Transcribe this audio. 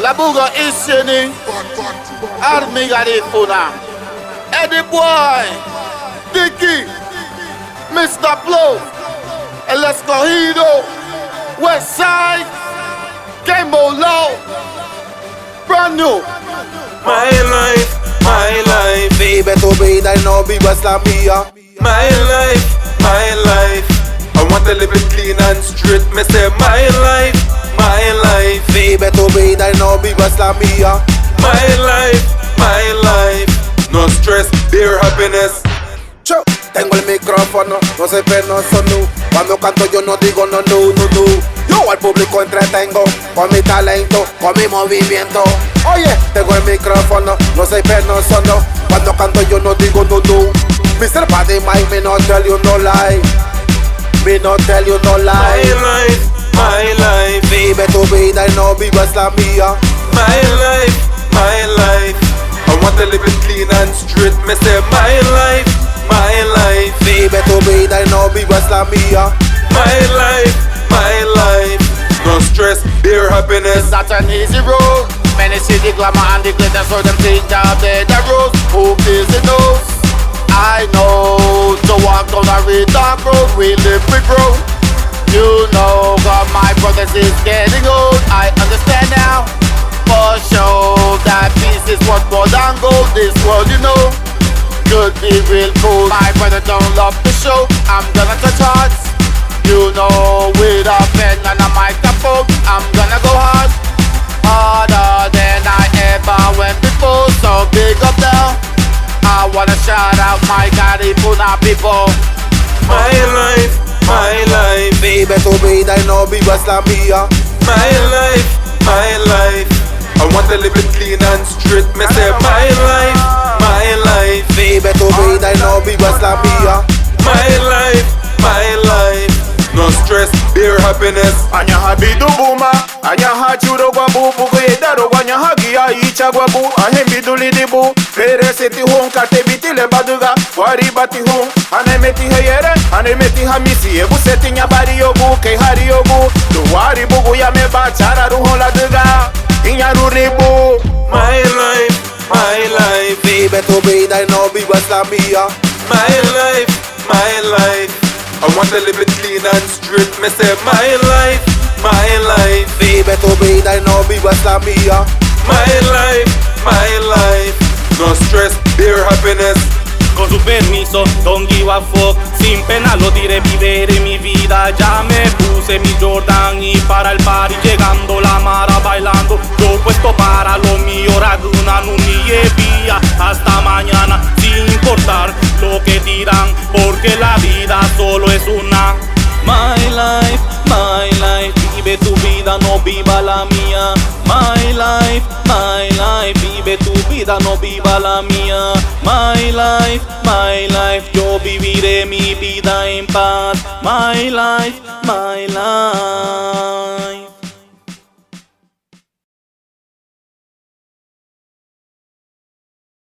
La buga isini, armi garifuna, eddyboy, Dicky, Mr. Plow, el escojido, West Side, Game Low, brand new. My life, vive tu vida y no vivas la mía. my life. I want to live it clean and straight. Me say my life. Vive tu vida y no vivas la mía. My life. No stress, pure happiness. Yo tengo el micrófono, no soy penoso, no. Cuando canto yo no digo no. Yo al público entretengo con mi talento, con mi movimiento. Oye, tengo el micrófono, no soy penoso, no. Cuando canto yo no digo no. Mr. Body Mike, me no tell you no lie. Me no tell you no lie. My life. Vive tu vida y no vivas la mía. My life. I want to live it clean and straight. Me say my life. Vive tu vida y no vivas la mía. My life. No stress, pure happiness. It's not an easy road. Many see the glamour and the glitter, so them think that they're the road. Who is the nose? I know to walk down a real dark road, we live, we grow. You know, God, my brothers is getting old. I understand now, for sure, that peace is worth more than gold. This world, you know, could be real cool. My brother don't love the show. I'm gonna touch hearts. You know, with a pen and a microphone, I'm gonna go hard, harder than I ever went before. So big up now. I wanna shout out my garifuna people. My life. Vive tu vida y no vivas la mía. My life. I want to live it clean and straight. Me say my life. Vive tu vida y no vivas la mía. My life. No stress, pure happiness. Anya habidu buma, anya hachuro gwabu bugedaro gwanya hagia icha gwabu ahembidu lidibu pere seti hon kate bitile baduga wari bati hon anemeti heyere anemeti hamisi ebu seti nyabari yogu ke hari yogu duwari bugu ya meba chara ruho la duga inyaruribu. My life. Vive tu vida y no vivas la mía. My life. I want to live it clean and straight. Me say my life. Vive tu vida y no vivas la mía. My life. No stress, pure happiness. Con su permiso, don't give a fuck. Sin pena lo diré, viviré mi vida. Ya me puse mi Jordan y para el party llegando la mara bailando. Yo puesto para lo mío, raguna vía. Hasta mañana, sin importar lo que dirán, porque la vida solo es una. My life, vive tu vida, no viva la mía. My life, vive tu vida, no viva la mía. My life, yo viviré mi vida en paz. My life.